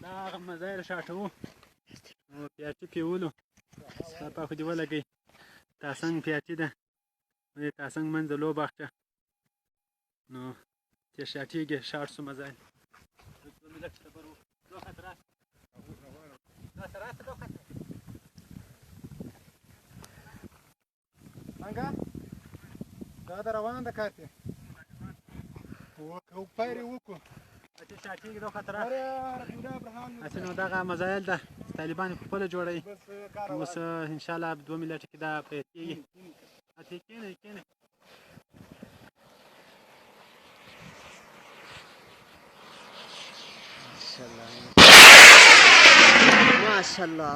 دا هغه مزایل شاته وو نو پیاچي پیولو ستا خو دې ولګئ تاسنګ پیاچي ده د تاسنګ منځ د لو باغچه نو چې شاټېږي شاټ سو مزایل څنګه دا د روان ده کار دی پیرې وکړو چې شاټېږي دا خطر هسې نو دغه مزایل ده طالبان په خپله جوړوي اوس انشاءالله 2 میلیټ کې دا پیاچېږي کېنئ ماشاءالله